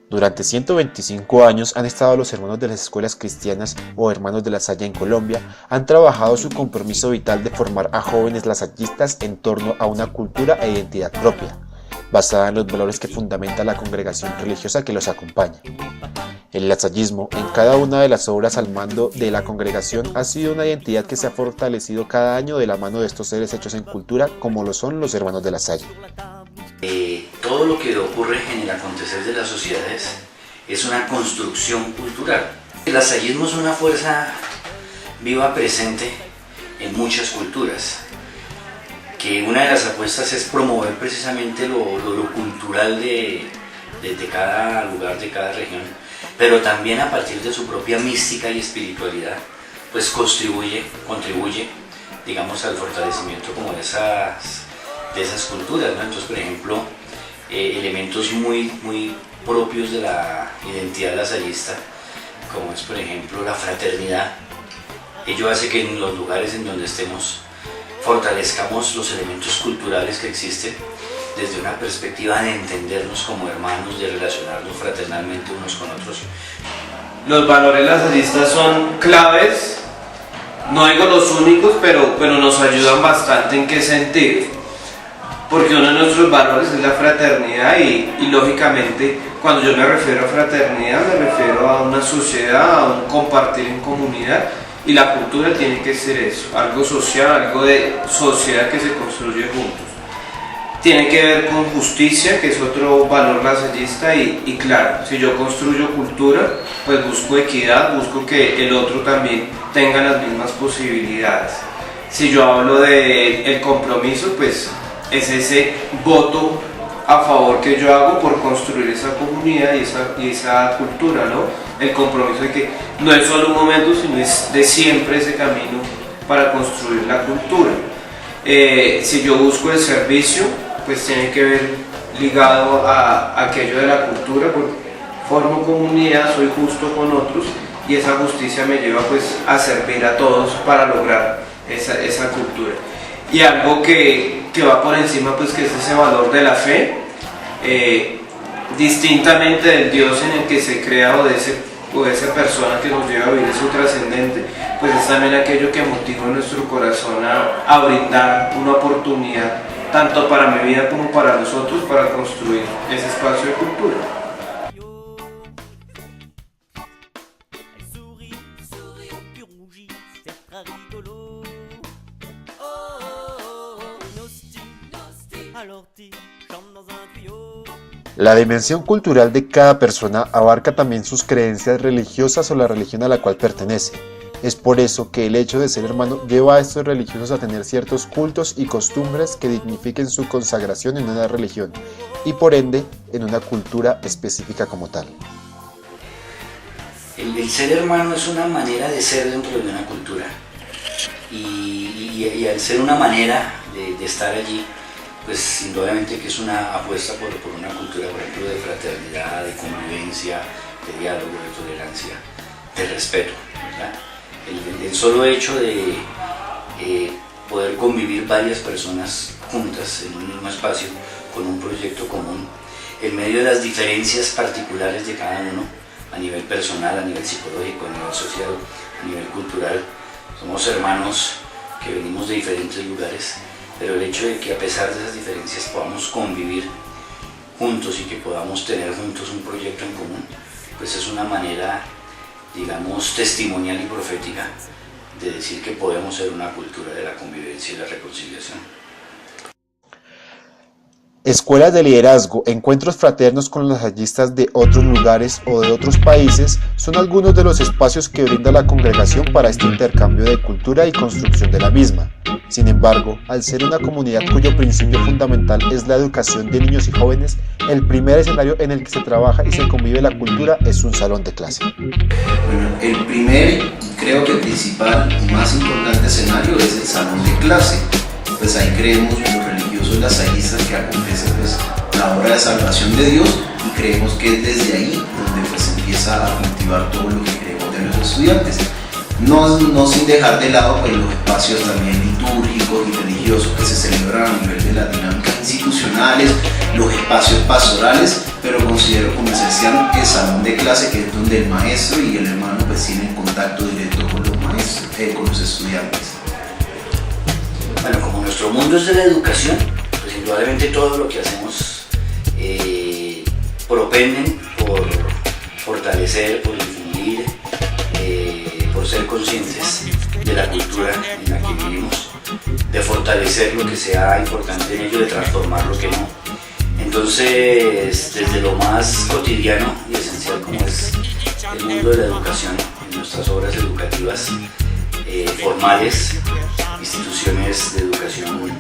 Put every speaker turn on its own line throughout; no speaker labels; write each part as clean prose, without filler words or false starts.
Durante 125 años han estado los hermanos de las escuelas cristianas o hermanos de la Salle en Colombia, han trabajado su compromiso vital de formar a jóvenes lasallistas en torno a una cultura e identidad propia, basada en los valores que fundamenta la congregación religiosa que los acompaña. El lasallismo, en cada una de las obras al mando de la congregación, ha sido una identidad que se ha fortalecido cada año de la mano de estos seres hechos en cultura, como lo son los hermanos de la Salle.
Todo lo que ocurre en el acontecer de las sociedades es una construcción cultural. El lasallismo es una fuerza viva presente en muchas culturas, que una de las apuestas es promover precisamente lo cultural de cada lugar, de cada región, pero también a partir de su propia mística y espiritualidad, pues contribuye, digamos, al fortalecimiento como de esas culturas, ¿no? Entonces, por ejemplo, elementos muy propios de la identidad lasallista, como es, por ejemplo, la fraternidad. Ello hace que en los lugares en donde estemos fortalezcamos los elementos culturales que existen desde una perspectiva de entendernos como hermanos, de relacionarnos fraternalmente unos con otros.
Los valores lasallistas son claves, no digo los únicos, pero nos ayudan bastante. ¿En qué sentido? Porque uno de nuestros valores es la fraternidad y lógicamente cuando yo me refiero a fraternidad me refiero a una sociedad, a un compartir en comunidad, y la cultura tiene que ser eso, algo social, algo de sociedad que se construye juntos. Tiene que ver con justicia, que es otro valor lasallista, y claro, si yo construyo cultura, pues busco equidad, busco que el otro también tenga las mismas posibilidades. Si yo hablo de el compromiso, pues es ese voto a favor que yo hago por construir esa comunidad y esa cultura, ¿no? El compromiso de que no es solo un momento, sino es de siempre ese camino para construir la cultura. Si yo busco el servicio, pues tiene que ver ligado a aquello de la cultura, porque formo comunidad, soy justo con otros y esa justicia me lleva pues a servir a todos para lograr esa cultura. Y algo que va por encima, pues que es ese valor de la fe, distintamente del Dios en el que se crea o de esa persona que nos lleva a vivir eso trascendente, pues es también aquello que motiva nuestro corazón a brindar una oportunidad tanto para mi vida como para nosotros para construir ese espacio de cultura.
La dimensión cultural de cada persona abarca también sus creencias religiosas o la religión a la cual pertenece. Es por eso que el hecho de ser hermano lleva a estos religiosos a tener ciertos cultos y costumbres que dignifiquen su consagración en una religión y por ende en una cultura específica como tal.
El ser hermano es una manera de ser dentro de una cultura y al ser una manera de estar allí, pues indudablemente que es una apuesta por una cultura, por ejemplo, de fraternidad, de convivencia, de diálogo, de tolerancia, de respeto, ¿verdad? El solo hecho de poder convivir varias personas juntas en un mismo espacio con un proyecto común, en medio de las diferencias particulares de cada uno, a nivel personal, a nivel psicológico, a nivel social, a nivel cultural. Somos hermanos que venimos de diferentes lugares, pero el hecho de que a pesar de esas diferencias podamos convivir juntos y que podamos tener juntos un proyecto en común, pues es una manera, digamos, testimonial y profética de decir que podemos ser una cultura de la convivencia y la reconciliación.
Escuelas de liderazgo, encuentros fraternos con los lasallistas de otros lugares o de otros países son algunos de los espacios que brinda la congregación para este intercambio de cultura y construcción de la misma. Sin embargo, al ser una comunidad cuyo principio fundamental es la educación de niños y jóvenes, el primer escenario en el que se trabaja y se convive la cultura es un salón de clase.
Bueno, el primer y creo que principal y más importante escenario es el salón de clase. Pues ahí creemos los religiosos lasallistas que acontece pues la obra de salvación de Dios y creemos que es desde ahí donde pues empieza a cultivar todo lo que creemos de los estudiantes. No sin dejar de lado pues, los espacios también litúrgicos y religiosos que se celebran a nivel de las dinámicas institucionales, los espacios pastorales, pero considero como esencial el salón de clase, que es donde el maestro y el hermano pues tienen contacto directo con los maestros, con los estudiantes.
Bueno, como nuestro mundo es de la educación, pues indudablemente todo lo que hacemos propenden por fortalecer, por difundir, por ser conscientes de la cultura en la que vivimos, de fortalecer lo que sea importante en ello, de transformar lo que no. Entonces, desde lo más cotidiano y esencial como es el mundo de la educación, en nuestras obras educativas formales, instituciones de educación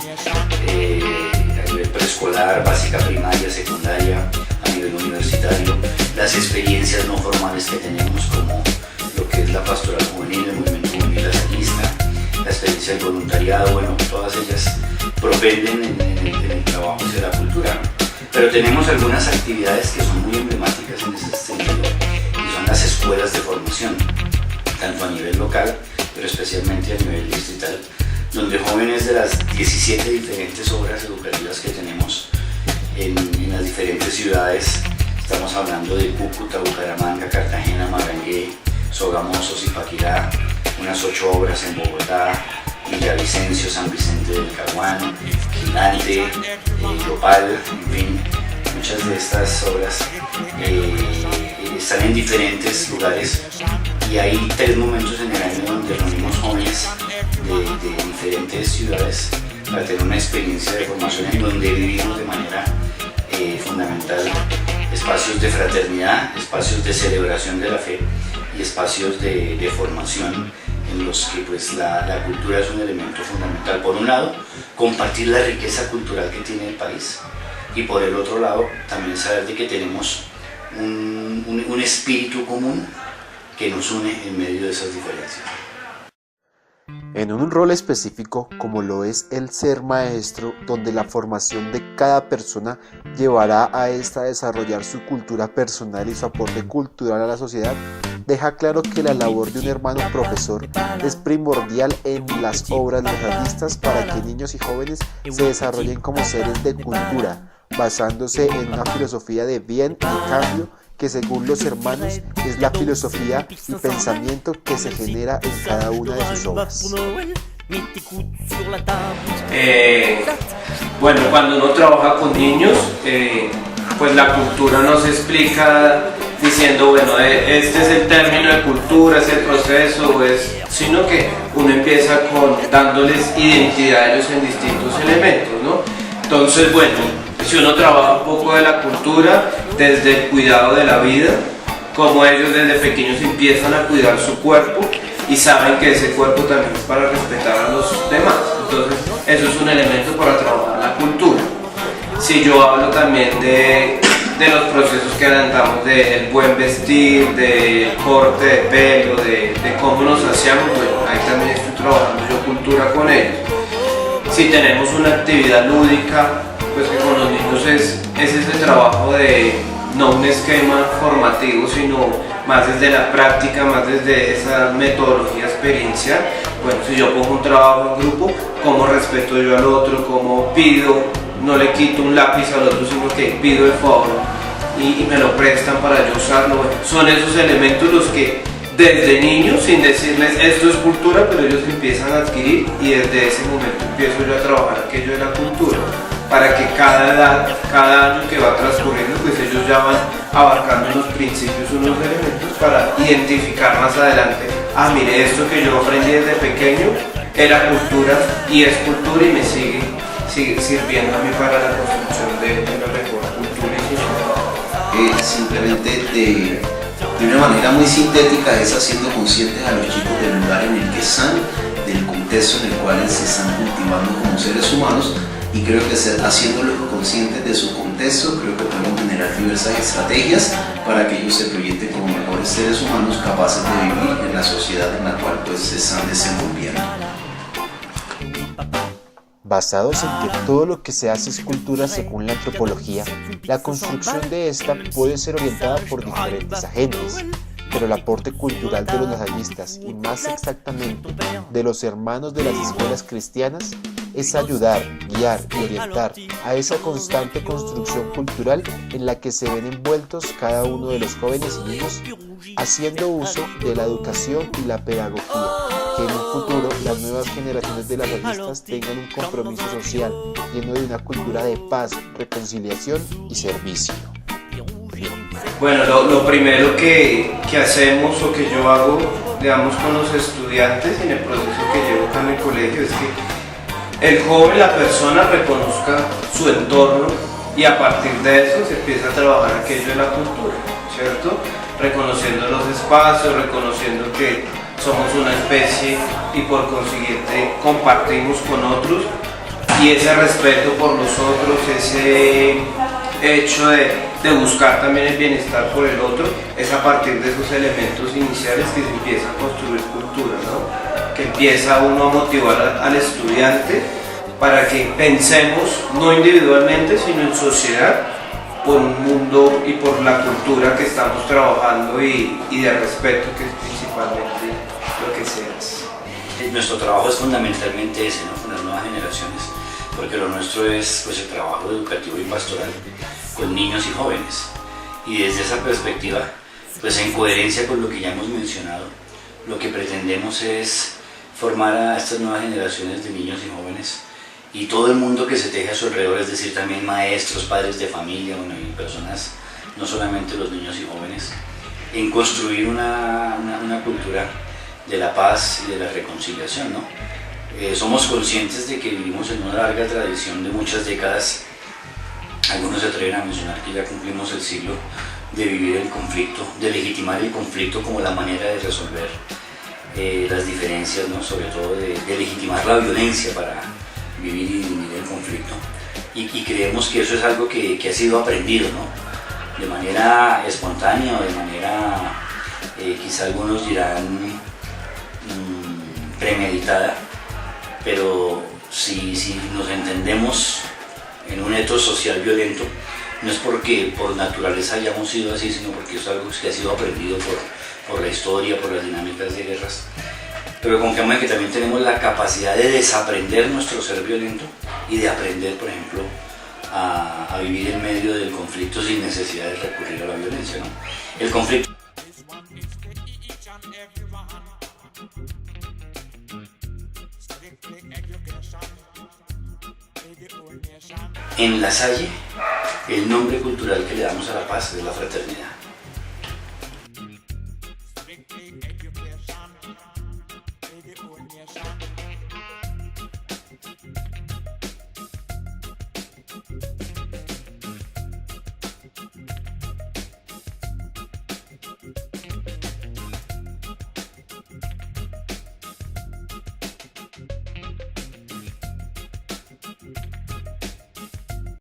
a nivel preescolar, básica, primaria, secundaria, a nivel universitario, las experiencias no formales que tenemos como lo que es la pastoral juvenil, el movimiento juvenil lasallista, la experiencia del voluntariado, bueno, todas ellas propenden en el trabajo hacia la cultura. Pero tenemos algunas actividades que son muy emblemáticas en ese sentido y son las escuelas de formación, tanto a nivel local, pero especialmente a nivel distrital, donde jóvenes de las 17 diferentes obras educativas que tenemos en las diferentes ciudades, estamos hablando de Cúcuta, Bucaramanga, Cartagena, Marangué, Sogamoso, Zipaquirá, unas 8 obras en Bogotá, Villavicencio, San Vicente del Caguán, Gigante, Yopal, en fin, muchas de estas obras están en diferentes lugares y hay 3 momentos en el año donde reunimos jóvenes de diferentes ciudades para tener una experiencia de formación en donde vivimos de manera fundamental espacios de fraternidad, espacios de celebración de la fe y espacios de formación en los que pues, la cultura es un elemento fundamental. Por un lado, compartir la riqueza cultural que tiene el país y por el otro lado, también saber de que tenemos un espíritu común que nos une en medio de esas diferencias.
En un rol específico como lo es el ser maestro, donde la formación de cada persona llevará a esta a desarrollar su cultura personal y su aporte cultural a la sociedad, deja claro que la labor de un hermano profesor es primordial en las obras lasallistas para que niños y jóvenes se desarrollen como seres de cultura, basándose en una filosofía de bien y de cambio que según los hermanos es la filosofía y pensamiento que se genera en cada una de sus obras.
Bueno, cuando uno trabaja con niños, pues la cultura no se explica diciendo, bueno, este es el término de cultura, es el proceso, sino que uno empieza dándoles identidad a ellos en distintos elementos, ¿no? Entonces, bueno, si uno trabaja un poco de la cultura desde el cuidado de la vida, como ellos desde pequeños empiezan a cuidar su cuerpo y saben que ese cuerpo también es para respetar a los demás. Entonces, eso es un elemento para trabajar la cultura. Si yo hablo también de los procesos que adelantamos, del buen vestir, del corte de pelo, de cómo nos hacíamos, bueno, ahí también estoy trabajando yo cultura con ellos. Si tenemos una actividad lúdica, pues que con los niños es ese trabajo de no un esquema formativo, sino más desde la práctica, más desde esa metodología experiencial. Bueno, si yo pongo un trabajo en grupo, cómo respeto yo al otro, cómo pido, no le quito un lápiz al otro, sino que pido el favor y me lo prestan para yo usarlo. Bueno, son esos elementos los que desde niños, sin decirles esto es cultura, pero ellos empiezan a adquirir y desde ese momento empiezo yo a trabajar aquello de la cultura, para que cada edad, cada año que va transcurriendo, pues ellos ya van abarcando unos principios, unos elementos para identificar más adelante, mire, esto que yo aprendí desde pequeño era cultura y es cultura y me sigue sirviendo a mí para la construcción de una mejor cultura y social.
Simplemente de una manera muy sintética es haciendo conscientes a los chicos del lugar en el que están, del contexto en el cual se están cultivando como seres humanos, y creo que haciéndolos conscientes de su contexto, creo que podemos generar diversas estrategias para que ellos se proyecten como mejores seres humanos capaces de vivir en la sociedad en la cual pues se están desenvolviendo.
Basados en que todo lo que se hace es cultura según la antropología, la construcción de esta puede ser orientada por diferentes agentes, pero el aporte cultural de los lasallistas, y más exactamente de los hermanos de las escuelas cristianas, es ayudar, guiar y orientar a esa constante construcción cultural en la que se ven envueltos cada uno de los jóvenes y niños, haciendo uso de la educación y la pedagogía, que en un futuro las nuevas generaciones de lasallistas tengan un compromiso social lleno de una cultura de paz, reconciliación y servicio.
Bueno, lo primero que hacemos o que yo hago, digamos, con los estudiantes en el proceso que llevo acá en el colegio es que el joven, la persona, reconozca su entorno y a partir de eso se empieza a trabajar aquello de la cultura, ¿cierto? Reconociendo los espacios, reconociendo que somos una especie y por consiguiente compartimos con otros, y ese respeto por los otros, ese hecho de buscar también el bienestar por el otro, es a partir de esos elementos iniciales que se empieza a construir cultura, ¿no? Que empieza uno a motivar al estudiante para que pensemos no individualmente sino en sociedad, por un mundo y por la cultura que estamos trabajando y de respeto, que es principalmente lo que se hace.
Nuestro trabajo es fundamentalmente ese, ¿no? Con las nuevas generaciones, porque lo nuestro es pues, el trabajo educativo y pastoral con niños y jóvenes. Y desde esa perspectiva, pues en coherencia con lo que ya hemos mencionado, lo que pretendemos es formar a estas nuevas generaciones de niños y jóvenes y todo el mundo que se teje a su alrededor, es decir, también maestros, padres de familia, bueno, y personas, no solamente los niños y jóvenes, en construir una cultura de la paz y de la reconciliación, ¿no? Somos conscientes de que vivimos en una larga tradición de muchas décadas. Algunos se atreven a mencionar que ya cumplimos el siglo de vivir el conflicto, de legitimar el conflicto como la manera de resolver las diferencias, ¿no? Sobre todo de legitimar la violencia para vivir y dirimir el conflicto. Y creemos que eso es algo que ha sido aprendido, ¿no? De manera espontánea o de manera, quizá algunos dirán, premeditada, pero si nos entendemos en un etos social violento, no es porque por naturaleza hayamos sido así, sino porque es algo que ha sido aprendido por la historia, por las dinámicas de guerras. Pero confiamos en que también tenemos la capacidad de desaprender nuestro ser violento y de aprender, por ejemplo, a vivir en medio del conflicto sin necesidad de recurrir a la violencia, ¿no? El conflicto en La Salle, el nombre cultural que le damos a la paz es la fraternidad.